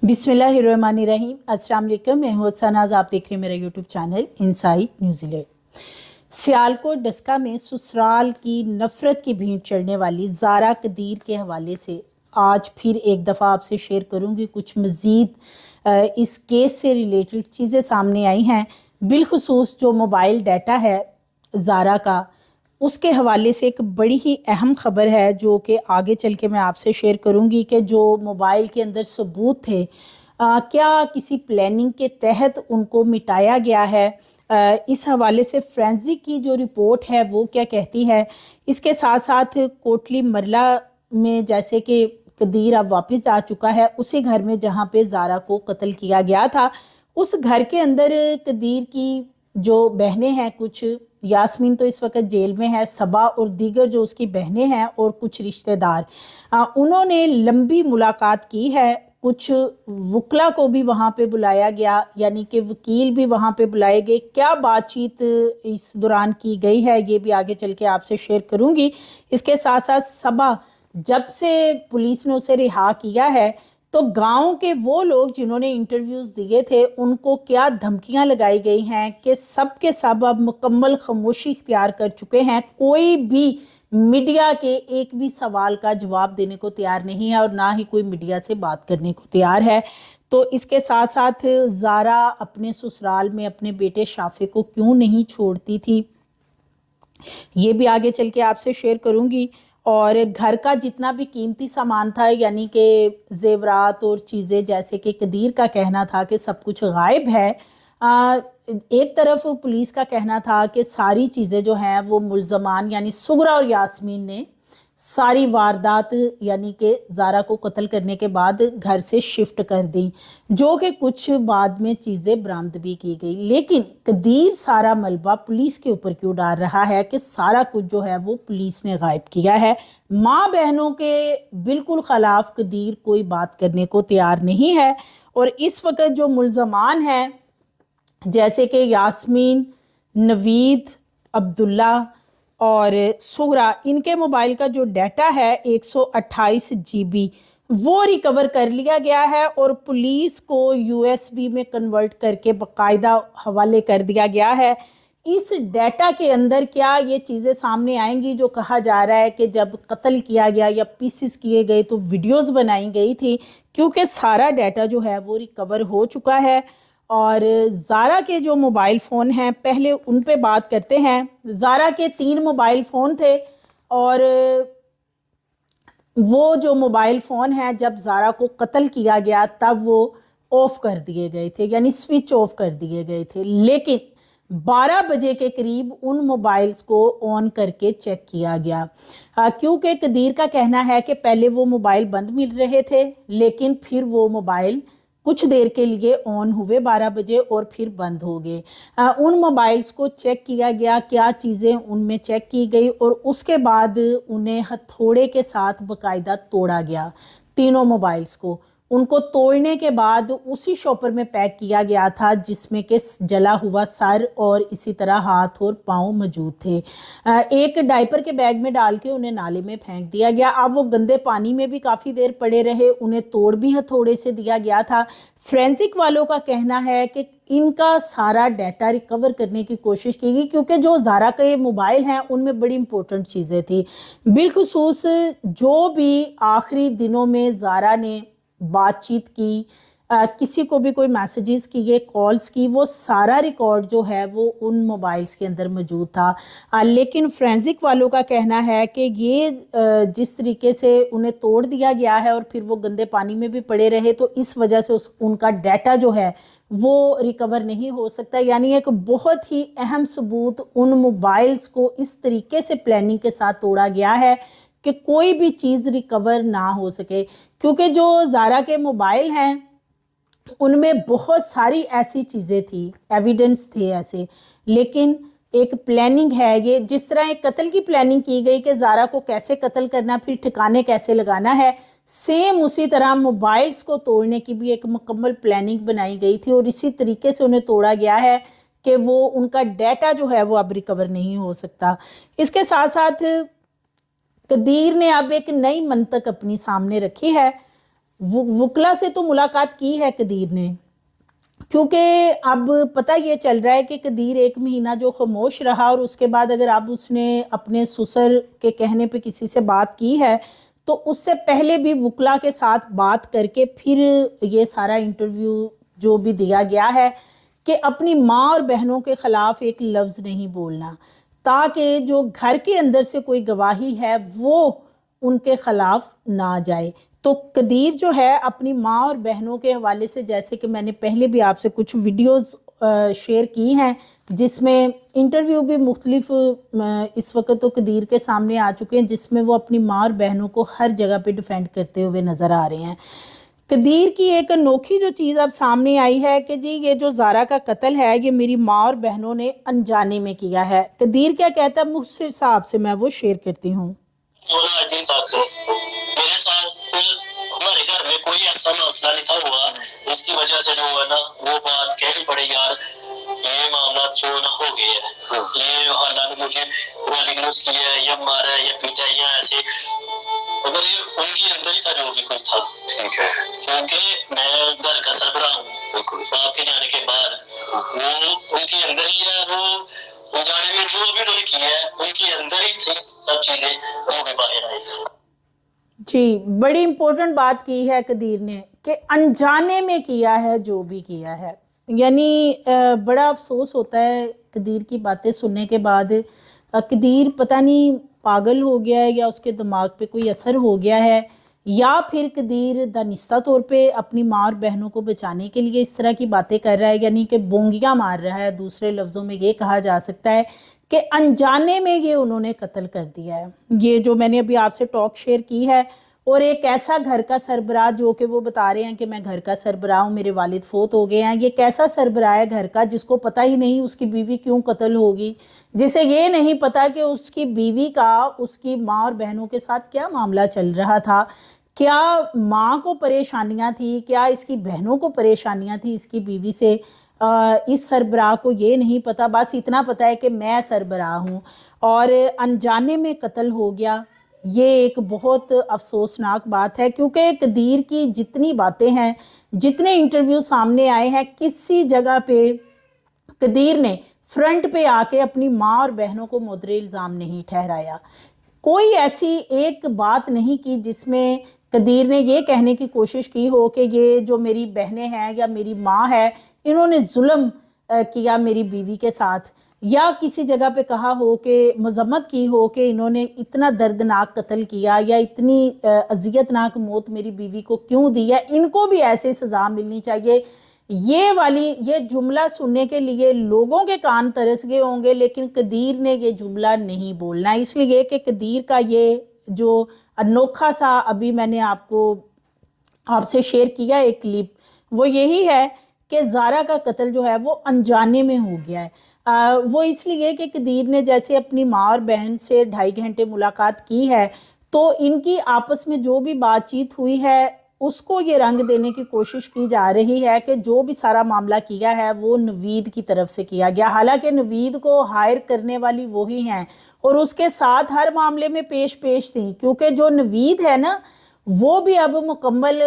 बिस्मिल्लाहिर्रहमानिर्रहीम। अस्सलाम वालेकुम। मैं हूं अक्सनाज, आप देख रहे हैं मेरा YouTube channel inside New Zealand. Sialkot Daska में ससुराल की नफरत की भीड़ चढ़ने वाली ज़ारा कदीर के हवाले से आज फिर एक दफ़ा आपसे शेयर करूंगी। कुछ मज़ीद इस केस से रिलेटेड चीज़ें सामने आई हैं। बिलखुसूस जो मोबाइल डाटा है ज़ारा का, उसके हवाले से एक बड़ी ही अहम ख़बर है जो कि आगे चल के मैं आपसे शेयर करूंगी कि जो मोबाइल के अंदर सबूत थे, क्या किसी प्लानिंग के तहत उनको मिटाया गया है। इस हवाले से फ्रेंसिक की जो रिपोर्ट है वो क्या कहती है। इसके साथ साथ कोटली मरला में जैसे कि कदीर अब वापस आ चुका है उसी घर में जहाँ पे ज़ारा को कत्ल किया गया था, उस घर के अंदर कदीर की जो बहनें हैं, कुछ यास्मीन तो इस वक्त जेल में है, सबा और दीगर जो उसकी बहनें हैं और कुछ रिश्तेदार, उन्होंने लंबी मुलाकात की है। कुछ वकला को भी वहाँ पे बुलाया गया, यानी कि वकील भी वहाँ पे बुलाए गए। क्या बातचीत इस दौरान की गई है ये भी आगे चल के आपसे शेयर करूँगी। इसके साथ साथ सबा, जब से पुलिस ने उसे रिहा किया है तो गांव के वो लोग जिन्होंने इंटरव्यूज़ दिए थे उनको क्या धमकियां लगाई गई हैं कि सब के सब अब मुकम्मल खामोशी इख्तियार कर चुके हैं। कोई भी मीडिया के एक भी सवाल का जवाब देने को तैयार नहीं है और ना ही कोई मीडिया से बात करने को तैयार है। तो इसके साथ साथ ज़ारा अपने ससुराल में अपने बेटे शाफे को क्यों नहीं छोड़ती थी ये भी आगे चल के आपसे शेयर करूँगी। और घर का जितना भी कीमती सामान था, यानी कि जेवरात और चीज़ें, जैसे कि कदीर का कहना था कि सब कुछ गायब है। एक तरफ पुलिस का कहना था कि सारी चीज़ें जो हैं वो मुल्ज़मान यानी सुगरा और यास्मीन ने सारी वारदात यानी कि ज़ारा को कत्ल करने के बाद घर से शिफ्ट कर दी, जो कि कुछ बाद में चीज़ें बरामद भी की गई। लेकिन कदीर सारा मलबा पुलिस के ऊपर क्यों डाल रहा है कि सारा कुछ जो है वो पुलिस ने गायब किया है। माँ बहनों के बिल्कुल ख़िलाफ़ कदीर कोई बात करने को तैयार नहीं है। और इस वक्त जो मुल्ज़मान हैं जैसे कि यास्मीन, नवीद, अब्दुल्ला और सुगरा, इनके मोबाइल का जो डाटा है 128 GB वो रिकवर कर लिया गया है और पुलिस को USB में कन्वर्ट करके बाकायदा हवाले कर दिया गया है। इस डाटा के अंदर क्या ये चीज़ें सामने आएंगी जो कहा जा रहा है कि जब कत्ल किया गया या पीसेस किए गए तो वीडियोस बनाई गई थी, क्योंकि सारा डाटा जो है वो रिकवर हो चुका है। और ज़ारा के जो मोबाइल फ़ोन हैं पहले उन पे बात करते हैं। ज़ारा के 3 मोबाइल फ़ोन थे और वो जो मोबाइल फ़ोन है जब ज़ारा को कत्ल किया गया तब वो ऑफ़ कर दिए गए थे, यानी स्विच ऑफ कर दिए गए थे। लेकिन 12 बजे के करीब उन मोबाइल्स को ऑन करके चेक किया गया, क्योंकि कदीर का कहना है कि पहले वो मोबाइल बंद मिल रहे थे लेकिन फिर वो मोबाइल कुछ देर के लिए ऑन हुए 12 बजे और फिर बंद हो गए। उन मोबाइल्स को चेक किया गया, क्या चीज़ें उनमें चेक की गई और उसके बाद उन्हें हथौड़े के साथ बाकायदा तोड़ा गया। तीनों मोबाइल्स को उनको तोड़ने के बाद उसी शॉपर में पैक किया गया था जिसमें कि जला हुआ सर और इसी तरह हाथ और पाँव मौजूद थे। एक डायपर के बैग में डाल के उन्हें नाले में फेंक दिया गया। अब वो गंदे पानी में भी काफ़ी देर पड़े रहे, उन्हें तोड़ भी हथौड़े से दिया गया था। फ्रेंसिक वालों का कहना है कि इनका सारा डाटा रिकवर करने की कोशिश की गई, क्योंकि जो ज़ारा के मोबाइल हैं उनमें बड़ी इंपॉर्टेंट चीज़ें थी। बिलखुसूस जो भी आखिरी दिनों में ज़ारा ने बातचीत की, किसी को भी कोई मैसेजेस किए, कॉल्स की, वो सारा रिकॉर्ड जो है वो उन मोबाइल्स के अंदर मौजूद था। लेकिन फ्रेंसिक वालों का कहना है कि ये जिस तरीके से उन्हें तोड़ दिया गया है और फिर वो गंदे पानी में भी पड़े रहे तो इस वजह से उनका डाटा जो है वो रिकवर नहीं हो सकता। यानी एक बहुत ही अहम सबूत, उन मोबाइल्स को इस तरीके से प्लानिंग के साथ तोड़ा गया है कि कोई भी चीज़ रिकवर ना हो सके। क्योंकि जो ज़ारा के मोबाइल हैं उनमें बहुत सारी ऐसी चीज़ें थी, एविडेंस थे ऐसे, लेकिन एक प्लानिंग है ये। जिस तरह एक कत्ल की प्लानिंग की गई कि ज़ारा को कैसे कत्ल करना, फिर ठिकाने कैसे लगाना है, सेम उसी तरह मोबाइल्स को तोड़ने की भी एक मुकम्मल प्लानिंग बनाई गई थी और इसी तरीके से उन्हें तोड़ा गया है कि वो उनका डाटा जो है वो अब रिकवर नहीं हो सकता। इसके साथ साथ कदीर ने अब एक नई मंतक अपनी सामने रखी है। वकला से तो मुलाकात की है कदीर ने, क्योंकि अब पता ये चल रहा है कि कदीर 1 महीना जो खामोश रहा और उसके बाद अगर अब उसने अपने ससुर के कहने पे किसी से बात की है तो उससे पहले भी वकला के साथ बात करके फिर ये सारा इंटरव्यू जो भी दिया गया है कि अपनी माँ और बहनों के ख़िलाफ़ एक लफ्ज़ नहीं बोलना, ताकि जो घर के अंदर से कोई गवाही है वो उनके ख़िलाफ़ ना जाए। तो कदीर जो है अपनी माँ और बहनों के हवाले से, जैसे कि मैंने पहले भी आपसे कुछ वीडियोस शेयर की हैं जिसमें इंटरव्यू भी मुख्तलिफ इस वक्त तो कदीर के सामने आ चुके हैं, जिसमें वो अपनी माँ और बहनों को हर जगह पे डिफेंड करते हुए नज़र आ रहे हैं। कदीर की एक अनोखी जो चीज़ अब सामने आई है कि जी ये जो ज़ारा का कत्ल है ये मेरी माँ और बहनों ने अनजाने में किया है। कदीर क्या कहता है मुफस्सिर साहब से, मैं वो शेयर करती हूँ। मेरे साथ हमारे घर में कोई ऐसा मसला नहीं था हुआ जिसकी वजह से जो है ना वो बात कहनी पड़े यार ये मामला जो ना हो गया है, ये हालात मुझे गाली-गलौज किया है या मारा है या पीटा है या ऐसे, मगर ये उनके अंदर ही था जो भी कुछ था। ठीक है, क्योंकि मैं घर का सरबराह हूँ आपके जाने के बाद, वो उनके अंदर ही है, वो जाने में जो भी उन्होंने किया है उनके अंदर ही थी सब चीजें, वो भी बाहर आई। जी, बड़ी इम्पोर्टेंट बात की है कदीर ने कि अनजाने में किया है जो भी किया है। यानी बड़ा अफसोस होता है कदीर की बातें सुनने के बाद। कदीर पता नहीं पागल हो गया है या उसके दिमाग पे कोई असर हो गया है, या फिर कदीर दानिस्ता तौर पे अपनी माँ और बहनों को बचाने के लिए इस तरह की बातें कर रहा है, यानी कि बोंगियाँ मार रहा है। दूसरे लफ्ज़ों में ये कहा जा सकता है कि अनजाने में ये उन्होंने कत्ल कर दिया है। ये जो मैंने अभी आपसे टॉक शेयर की है, और एक ऐसा घर का सरबराह जो कि वो बता रहे हैं कि मैं घर का सरबराह हूँ, मेरे वालिद फोत हो गए हैं। ये कैसा सरबराह है घर का जिसको पता ही नहीं उसकी बीवी क्यों कत्ल होगी, जिसे ये नहीं पता कि उसकी बीवी का उसकी माँ और बहनों के साथ क्या मामला चल रहा था, क्या माँ को परेशानियाँ थी, क्या इसकी बहनों को परेशानियाँ थी इसकी बीवी से। इस सरबराह को ये नहीं पता, बस इतना पता है कि मैं सरबराह हूँ और अनजाने में कत्ल हो गया। ये एक बहुत अफसोसनाक बात है, क्योंकि कदीर की जितनी बातें हैं, जितने इंटरव्यू सामने आए हैं, किसी जगह पे कदीर ने फ्रंट पे आके अपनी माँ और बहनों को मुद्दे इल्ज़ाम नहीं ठहराया। कोई ऐसी एक बात नहीं की जिसमें कदीर ने ये कहने की कोशिश की हो कि ये जो मेरी बहनें हैं या मेरी माँ है इन्होंने जुल्म किया मेरी बीवी के साथ, या किसी जगह पे कहा हो कि मजम्मत की हो कि इन्होंने इतना दर्दनाक कत्ल किया या इतनी अजियतनाक मौत मेरी बीवी को क्यों दी है, इनको भी ऐसे सज़ा मिलनी चाहिए। ये जुमला सुनने के लिए लोगों के कान तरस गए होंगे, लेकिन कदीर ने ये जुमला नहीं बोलना, इसलिए कि कदीर का ये जो अनोखा सा अभी मैंने आपसे शेयर किया एक क्लिप, वो यही है कि ज़ारा का कत्ल जो है वो अनजाने में हो गया है। वो इसलिए कि कदीर ने जैसे अपनी माँ और बहन से 2.5 घंटे मुलाकात की है, तो इनकी आपस में जो भी बातचीत हुई है उसको ये रंग देने की कोशिश की जा रही है कि जो भी सारा मामला किया है वो नवीद की तरफ से किया गया। हालांकि नवीद को हायर करने वाली वही हैं और उसके साथ हर मामले में पेश थी, क्योंकि जो नवीद है ना वो भी अब मुकम्मल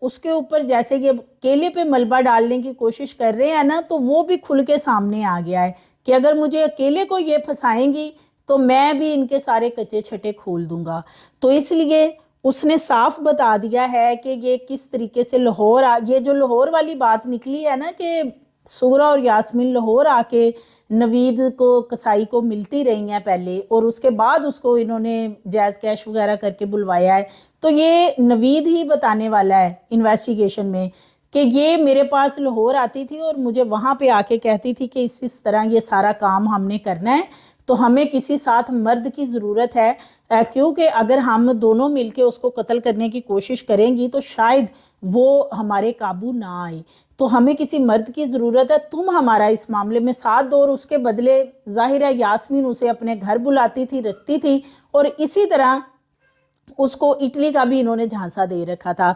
उसके ऊपर जैसे ये केले पे मलबा डालने की कोशिश कर रहे हैं ना, तो वो भी खुल के सामने आ गया है कि अगर मुझे अकेले को ये फंसाएंगी तो मैं भी इनके सारे कच्चे छटे खोल दूंगा। तो इसलिए उसने साफ बता दिया है कि ये किस तरीके से ये जो लाहौर वाली बात निकली है ना कि सूरा और यास्मीन लाहौर आके नवीद को कसाई को मिलती रही हैं पहले और उसके बाद उसको इन्होंने जैज़ कैश वगैरह करके बुलवाया है, तो ये नवीद ही बताने वाला है इन्वेस्टिगेशन में कि ये मेरे पास लाहौर आती थी और मुझे वहाँ पे आके कहती थी कि इस तरह ये सारा काम हमने करना है, तो हमें किसी साथ मर्द की ज़रूरत है, क्योंकि अगर हम दोनों मिलके उसको कत्ल करने की कोशिश करेंगी तो शायद वो हमारे काबू ना आए, तो हमें किसी मर्द की ज़रूरत है, तुम हमारा इस मामले में साथ दो। और उसके बदले ज़ाहिर है यास्मीन उसे अपने घर बुलाती थी, रखती थी, और इसी तरह उसको इटली का भी इन्होंने झांसा दे रखा था।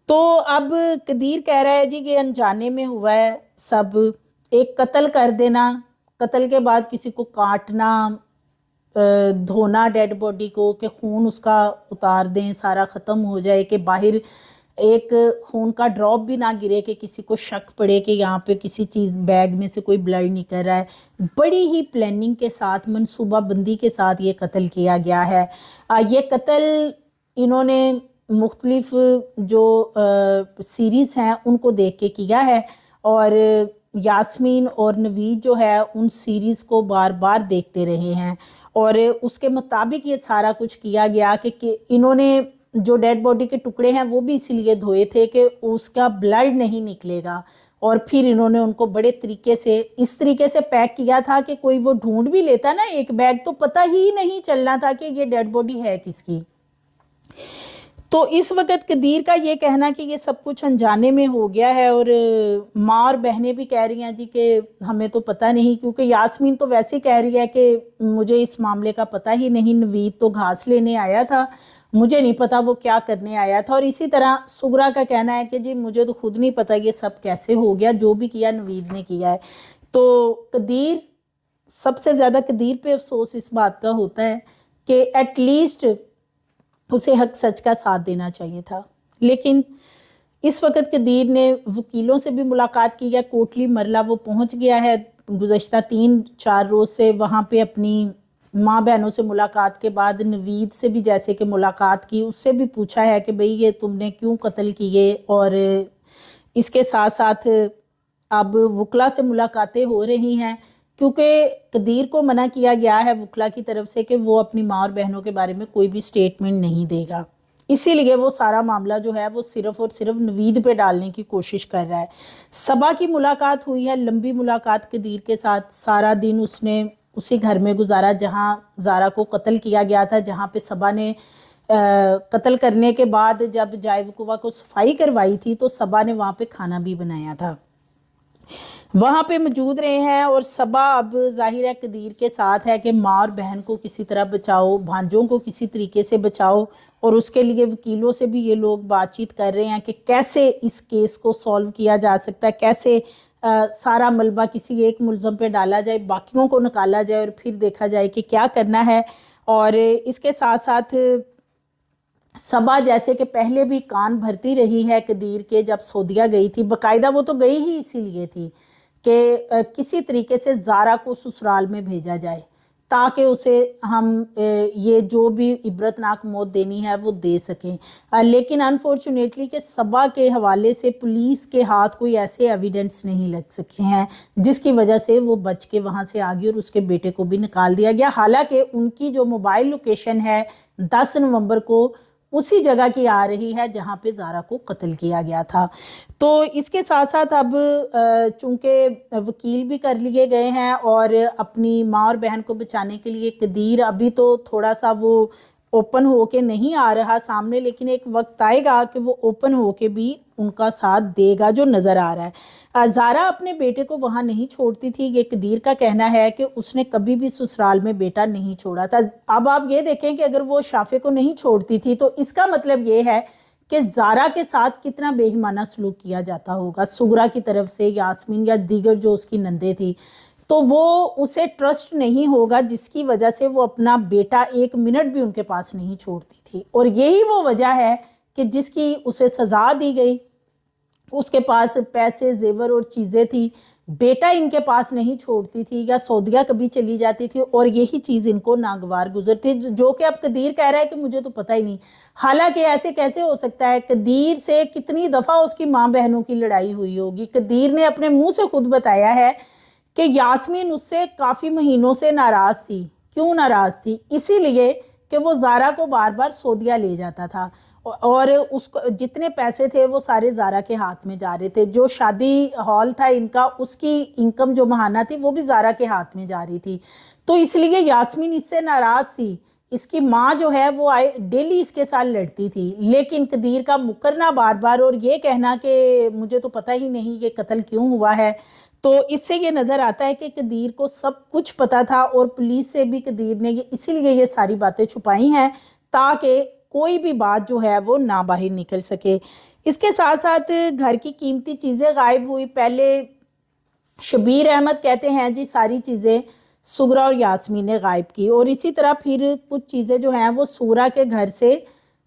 तो अब कदीर कह रहा है जी कि अनजाने में हुआ है सब, एक कत्ल कर देना, कत्ल के बाद किसी को काटना, धोना डेड बॉडी को कि खून उसका उतार दें, सारा ख़त्म हो जाए, कि बाहर ایک خون کا ڈراپ بھی نہ گرے کہ کسی کو شک پڑے کہ یہاں پہ کسی چیز بیگ میں سے کوئی بلڈ نکل رہا ہے. بڑی ہی پلاننگ کے ساتھ منصوبہ بندی کے ساتھ یہ قتل کیا گیا ہے. یہ قتل انہوں نے مختلف جو سیریز ہیں ان کو دیکھ کے کیا ہے, اور یاسمین اور نوید جو ہے ان سیریز کو بار بار دیکھتے رہے ہیں, اور اس کے مطابق یہ سارا کچھ کیا گیا کہ انہوں نے جو ڈیڈ باڈی کے ٹکڑے ہیں وہ بھی اس لیے دھوئے تھے کہ اس کا بلڈ نہیں نکلے گا, اور پھر انہوں نے ان کو بڑے طریقے سے اس طریقے سے پیک کیا تھا کہ کوئی وہ ڈھونڈ بھی لیتا نا ایک بیگ تو پتہ ہی نہیں چلنا تھا کہ یہ ڈیڈ باڈی ہے کس کی. تو اس وقت قدیر کا یہ کہنا کہ یہ سب کچھ انجانے میں ہو گیا ہے, اور ماں اور بہنیں بھی کہہ رہی ہیں جی کہ ہمیں تو پتہ نہیں, کیونکہ یاسمین تو ویسے کہہ رہی ہے کہ مجھے اس معاملے کا پتہ ہی نہیں, نوید تو گھاس لینے آیا تھا, مجھے نہیں پتا وہ کیا کرنے آیا تھا. اور اسی طرح سغرا کا کہنا ہے کہ جی مجھے تو خود نہیں پتا یہ سب کیسے ہو گیا, جو بھی کیا نوید نے کیا ہے. تو قدیر, سب سے زیادہ قدیر پہ افسوس اس بات کا ہوتا ہے کہ ایٹ لیسٹ اسے حق سچ کا ساتھ دینا چاہیے تھا. لیکن اس وقت قدیر نے وکیلوں سے بھی ملاقات کی ہے, کوٹلی مرلہ وہ پہنچ گیا ہے گزشتہ 3-4 روز سے وہاں پہ. اپنی ماں بہنوں سے ملاقات کے بعد نوید سے بھی جیسے کہ ملاقات کی, اس سے بھی پوچھا ہے کہ بھئی یہ تم نے کیوں قتل کیے, اور اس کے ساتھ ساتھ اب وکلا سے ملاقاتیں ہو رہی ہیں, کیونکہ قدیر کو منع کیا گیا ہے وکلا کی طرف سے کہ وہ اپنی ماں اور بہنوں کے بارے میں کوئی بھی سٹیٹمنٹ نہیں دے گا. اسی لیے وہ سارا معاملہ جو ہے وہ صرف اور صرف نوید پہ ڈالنے کی کوشش کر رہا ہے. صبا کی ملاقات ہوئی ہے, لمبی ملاقات قدیر کے ساتھ. سارا دن اس نے اسی گھر میں گزارا جہاں زارا کو قتل کیا گیا تھا, جہاں پہ صبا نے قتل کرنے کے بعد جب جائے وقوع کو صفائی کروائی تھی تو صبا نے وہاں پہ کھانا بھی بنایا تھا, وہاں پہ موجود رہے ہیں. اور صبا اب ظاہر ہے قدیر کے ساتھ ہے کہ ماں اور بہن کو کسی طرح بچاؤ, بھانجوں کو کسی طریقے سے بچاؤ, اور اس کے لیے وکیلوں سے بھی یہ لوگ بات چیت کر رہے ہیں کہ کیسے اس کیس کو سولو کیا جا سکتا ہے, کیسے سارا ملبہ کسی ایک ملزم پہ ڈالا جائے, باقیوں کو نکالا جائے, اور پھر دیکھا جائے کہ کیا کرنا ہے. اور اس کے ساتھ ساتھ صبا جیسے کہ پہلے بھی کان بھرتی رہی ہے قدیر کے, جب سعودیہ گئی تھی باقاعدہ وہ تو گئی ہی اسی لیے تھی کہ کسی طریقے سے زارا کو سسرال میں بھیجا جائے تاکہ اسے ہم یہ جو بھی عبرتناک موت دینی ہے وہ دے سکیں. لیکن انفارچونیٹلی کہ صبا کے حوالے سے پولیس کے ہاتھ کوئی ایسے ایویڈنس نہیں لگ سکے ہیں جس کی وجہ سے وہ بچ کے وہاں سے آگئی اور اس کے بیٹے کو بھی نکال دیا گیا, حالانکہ ان کی جو موبائل لوکیشن ہے 10 نومبر کو اسی جگہ کی آ رہی ہے جہاں پہ زارا کو قتل کیا گیا تھا. تو اس کے ساتھ ساتھ اب چونکہ وکیل بھی کر لیے گئے ہیں اور اپنی ماں اور بہن کو بچانے کے لیے قدیر ابھی تو تھوڑا سا وہ اوپن ہو کے نہیں آ رہا سامنے, لیکن ایک وقت آئے گا کہ وہ اوپن ہو کے بھی ان کا ساتھ دے گا جو نظر آ رہا ہے. زارا اپنے بیٹے کو وہاں نہیں چھوڑتی تھی, یہ قدیر کا کہنا ہے کہ اس نے کبھی بھی سسرال میں بیٹا نہیں چھوڑا تھا. اب آپ یہ دیکھیں کہ اگر وہ شافع کو نہیں چھوڑتی تھی تو اس کا مطلب یہ ہے کہ زارا کے ساتھ کتنا بے ایمانہ سلوک کیا جاتا ہوگا سغرا کی طرف سے, یاسمین یا دیگر جو اس کی نندیں تھی, تو وہ اسے ٹرسٹ نہیں ہوگا جس کی وجہ سے وہ اپنا بیٹا ایک منٹ بھی ان کے پاس نہیں چھوڑتی تھی. اور یہی وہ وجہ ہے کہ جس کی اسے سزا دی گئی. اس کے پاس پیسے, زیور اور چیزیں تھی, بیٹا ان کے پاس نہیں چھوڑتی تھی یا سعودیہ کبھی چلی جاتی تھی, اور یہی چیز ان کو ناگوار گزرتی, جو کہ اب قدیر کہہ رہا ہے کہ مجھے تو پتہ ہی نہیں. حالانکہ ایسے کیسے ہو سکتا ہے؟ قدیر سے کتنی دفعہ اس کی ماں بہنوں کی لڑائی ہوئی ہوگی. قدیر نے اپنے منہ سے خود بتایا ہے کہ یاسمین اس سے کافی مہینوں سے ناراض تھی. کیوں ناراض تھی؟ اسی لیے کہ وہ زارا کو بار بار سعودیہ لے جاتا تھا اور اس کو جتنے پیسے تھے وہ سارے زارا کے ہاتھ میں جا رہے تھے. جو شادی ہال تھا ان کا, اس کی انکم جو ماہانہ تھی وہ بھی زارا کے ہاتھ میں جا رہی تھی. تو اس لیے یاسمین اس سے ناراض تھی. اس کی ماں جو ہے وہ ڈیلی اس کے ساتھ لڑتی تھی, لیکن قدیر کا مکرنا بار بار اور یہ کہنا کہ مجھے تو پتہ ہی نہیں یہ قتل کیوں ہوا ہے. تو اس سے یہ نظر آتا ہے کہ قدیر کو سب کچھ پتا تھا, اور پولیس سے بھی قدیر نے اسی لیے یہ ساری باتیں چھپائی ہیں تاکہ کوئی بھی بات جو ہے وہ نہ باہر نکل سکے. اس کے ساتھ ساتھ گھر کی قیمتی چیزیں غائب ہوئی. پہلے شبیر احمد کہتے ہیں جی ساری چیزیں سغرا اور یاسمین نے غائب کی, اور اسی طرح پھر کچھ چیزیں جو ہیں وہ سغرا کے گھر سے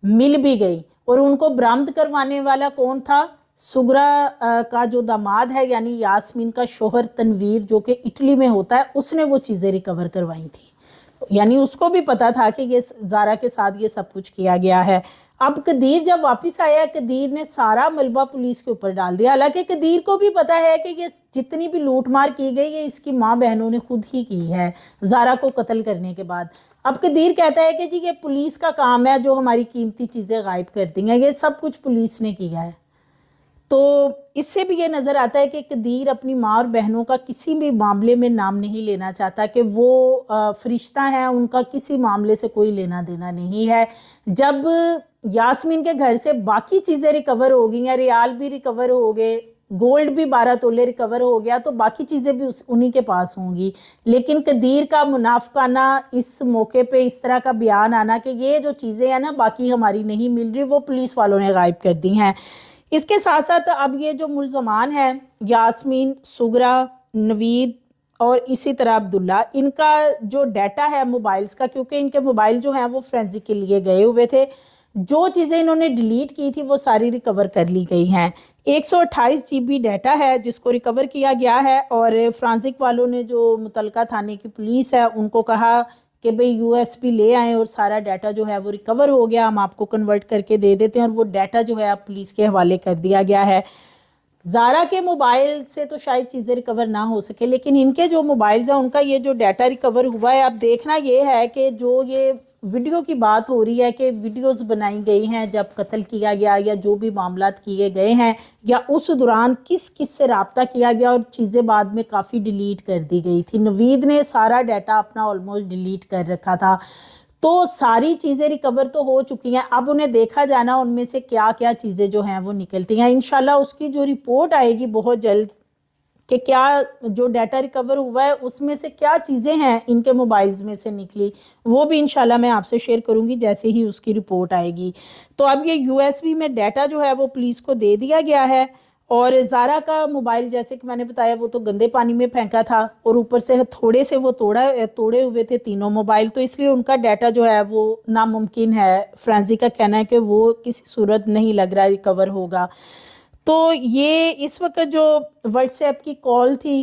مل بھی گئی, और उनको बरामद करवाने वाला कौन था? सुगरा का जो दामाद है यानी यास्मीन का शोहर तनवीर, जो कि इटली में होता है, उसने वो चीज़ें रिकवर करवाई थी। यानी उसको भी पता था कि ये ज़ारा के साथ ये सब कुछ किया गया है। अब कदीर जब वापस आया, कदीर ने सारा मलबा पुलिस के ऊपर डाल दिया। हालांकि कदीर को भी पता है कि ये जितनी भी लूट मार की गई है इसकी माँ बहनों ने खुद ही की है ज़ारा को कत्ल करने के बाद। अब कदीर कहता है कि जी ये पुलिस का काम है जो हमारी कीमती चीज़ें गायब कर दी हैं, ये सब कुछ पुलिस ने किया है। तो इससे भी ये नज़र आता है कि कदीर अपनी माँ और बहनों का किसी भी मामले में नाम नहीं लेना चाहता, कि वो फरिश्ता हैं, उनका किसी मामले से कोई लेना देना नहीं है। जब यास्मीन के घर से बाकी चीज़ें रिकवर हो गई हैं, रियाल भी रिकवर हो गए, गोल्ड भी 12 तोले रिकवर हो गया, तो बाकी चीज़ें भी उन्हीं के पास होंगी। लेकिन कदीर का मुनाफकाना इस मौके पे इस तरह का बयान आना कि ये जो चीज़ें हैं ना बाकी हमारी नहीं मिल रही, वो पुलिस वालों ने गायब कर दी हैं। इसके साथ साथ अब ये जो मुल्ज़मान हैं यास्मीन, सुगरा, नवीद और इसी तरह अब्दुल्ला, इनका जो डाटा है मोबाइल्स का, क्योंकि इनके मोबाइल जो हैं वो फोरेंसिक के लिए गए हुए थे, जो चीज़ें इन्होंने डिलीट की थी वो सारी रिकवर कर ली गई हैं। 128 GB डाटा है जिसको रिकवर किया गया है, और फ्रांसिक वालों ने जो मुतलका थाने की पुलिस है उनको कहा कि भाई USB ले आएँ और सारा डाटा जो है वो रिकवर हो गया, हम आपको कन्वर्ट करके दे देते हैं, और वो डाटा जो है आप पुलिस के हवाले कर दिया गया है। ज़ारा के मोबाइल से तो शायद चीज़ें रिकवर ना हो सके, लेकिन इनके जो मोबाइल्स हैं उनका ये जो डाटा रिकवर हुआ है। अब देखना ये है कि जो ये वीडियो की बात हो रही है कि वीडियोस बनाई गई हैं जब कत्ल किया गया या जो भी मामलात किए गए हैं, या उस दौरान किस किस से रब्ता किया गया और चीज़ें बाद में काफ़ी डिलीट कर दी गई थी। नवीद ने सारा डाटा अपना ऑलमोस्ट डिलीट कर रखा था, तो सारी चीज़ें रिकवर तो हो चुकी हैं। अब उन्हें देखा जाना उनमें से क्या क्या चीज़ें जो हैं वो निकलती हैं। इंशाल्लाह उसकी जो रिपोर्ट आएगी बहुत जल्द कि क्या जो डाटा रिकवर हुआ है उसमें से क्या चीज़ें हैं इनके मोबाइल्स में से निकली, वो भी इंशाल्लाह मैं आपसे शेयर करूंगी जैसे ही उसकी रिपोर्ट आएगी। तो अब ये USB में डाटा जो है वो पुलिस को दे दिया गया है, और ज़ारा का मोबाइल जैसे कि मैंने बताया वो तो गंदे पानी में फेंका था, और ऊपर से थोड़े से वो तोड़े हुए थे तीनों मोबाइल, तो इसलिए उनका डाटा जो है वो नामुमकिन है। फ्रेंसिक का कहना है कि वो किसी सूरत नहीं लग रहा रिकवर होगा। तो ये इस वक्त जो व्हाट्सएप की कॉल थी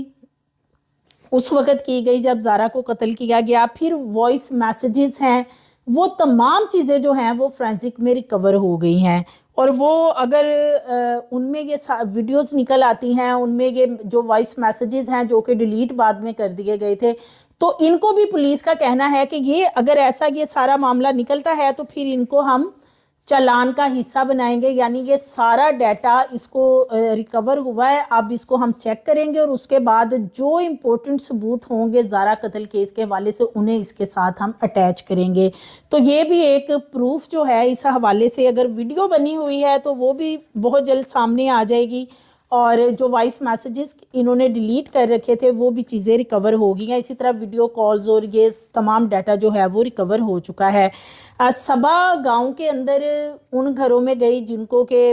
उस वक़्त की गई जब ज़ारा को कत्ल किया गया, फिर वॉइस मैसेजेस हैं, वो तमाम चीज़ें जो हैं वो फोरेंसिक में रिकवर हो गई हैं। और वो अगर उनमें ये वीडियोस निकल आती हैं, उनमें ये जो वॉइस मैसेजेस हैं जो कि डिलीट बाद में कर दिए गए थे, तो इनको भी पुलिस का कहना है कि ये अगर ऐसा ये सारा मामला निकलता है तो फिर इनको हम चालान का हिस्सा बनाएंगे, यानी ये सारा डाटा इसको रिकवर हुआ है, अब इसको हम चेक करेंगे और उसके बाद जो इम्पोर्टेंट सबूत होंगे ज़ारा कत्ल केस के हवाले से उन्हें इसके साथ हम अटैच करेंगे। तो ये भी एक प्रूफ जो है इस हवाले से, अगर वीडियो बनी हुई है तो वो भी बहुत जल्द सामने आ जाएगी, और जो वॉइस मैसेजेस इन्होंने डिलीट कर रखे थे वो भी चीज़ें रिकवर हो गई हैं। इसी तरह वीडियो कॉल्स और ये तमाम डाटा जो है वो रिकवर हो चुका है। सबा गांव के अंदर उन घरों में गई जिनको के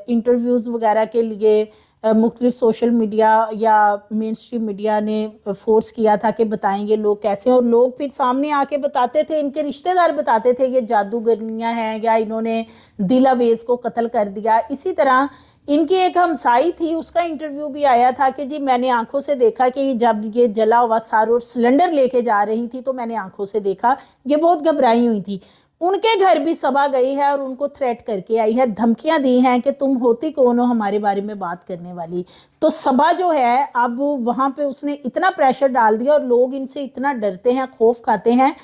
इंटरव्यूज़ वगैरह के लिए मुख्तलिफ सोशल मीडिया या मेन स्ट्रीम मीडिया ने फोर्स किया था कि बताएंगे लोग कैसे, और लोग फिर सामने आके बताते थे, इनके रिश्तेदार बताते थे ये जादूगरनियाँ हैं या इन्होंने दिलावेज को कत्ल कर दिया। इसी तरह इनकी एक हमसाई थी, उसका इंटरव्यू भी आया था कि जी मैंने आंखों से देखा कि जब ये जला हुआ सार और सिलेंडर लेके जा रही थी तो मैंने आंखों से देखा, ये बहुत घबराई हुई थी। उनके घर भी सबा गई है और उनको थ्रेट करके आई है, धमकियां दी हैं कि तुम होती कौन हो हमारे बारे में बात करने वाली। तो सबा जो है अब वहाँ पे उसने इतना प्रेशर डाल दिया और लोग इनसे इतना डरते हैं, खौफ खाते हैं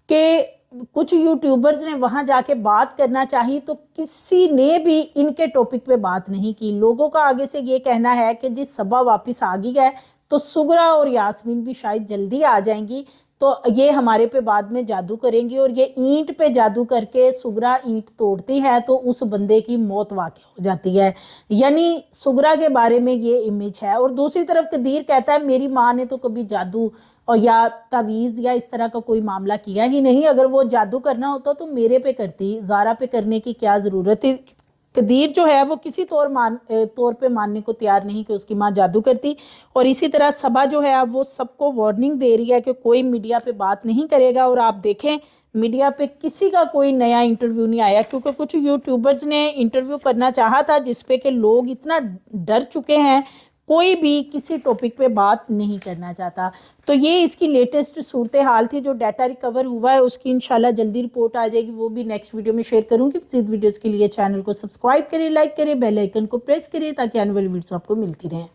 कि कुछ यूट्यूबर्स ने वहां जाके बात करना चाहिए तो किसी ने भी इनके टॉपिक पे बात नहीं की। लोगों का आगे से ये कहना है कि जी सबा वापस आ गई है तो सुगरा और यास्मीन भी शायद जल्दी आ जाएंगी, तो ये हमारे पे बाद में जादू करेंगी, और ये ईंट पे जादू करके सुगरा ईंट तोड़ती है तो उस बंदे की मौत वाक़या हो जाती है। यानी सुगरा के बारे में ये इमेज है। और दूसरी तरफ कदीर कहता है मेरी माँ ने तो कभी जादू और या तावीज़ या इस तरह का कोई मामला किया ही नहीं, अगर वो जादू करना होता तो मेरे पे करती, ज़ारा पे करने की क्या ज़रूरत है। कदीर जो है वो किसी तौर पे मानने को तैयार नहीं कि उसकी माँ जादू करती। और इसी तरह सबा जो है अब वो सबको वार्निंग दे रही है कि कोई मीडिया पे बात नहीं करेगा। और आप देखें میڈیا پہ کسی کا کوئی نیا انٹرویو نہیں آیا، کیونکہ کچھ یوٹیوبرز نے انٹرویو کرنا چاہا تھا جس پہ کہ لوگ اتنا ڈر چکے ہیں، کوئی بھی کسی ٹاپک پہ بات نہیں کرنا چاہتا. تو یہ اس کی لیٹسٹ صورتحال تھی. جو ڈیٹا ریکور ہوا ہے اس کی انشاءاللہ جلدی رپورٹ آ جائے گی، وہ بھی نیکسٹ ویڈیو میں شیئر کروں گی. مزید ویڈیوز کے لیے چینل کو سبسکرائب کریں، لائک کریں، بیل آئیکن کو پریس کریں تاکہ آنے والی ویڈیوز آپ کو ملتی رہیں.